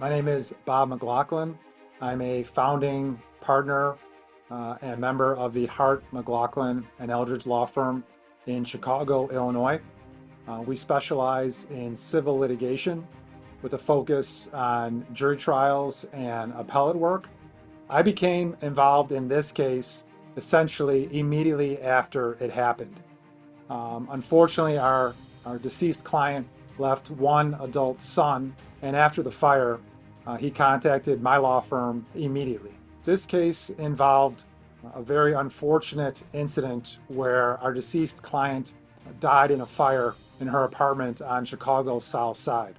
My name is Bob McLaughlin. I'm a founding partner and member of the Hart, McLaughlin, and Eldridge law firm in Chicago, Illinois. We specialize in civil litigation with a focus on jury trials and appellate work. I became involved in this case essentially immediately after it happened. Unfortunately, our deceased client left one adult son, and after the fire, he contacted my law firm immediately. This case involved a very unfortunate incident where our deceased client died in a fire in her apartment on Chicago's South Side.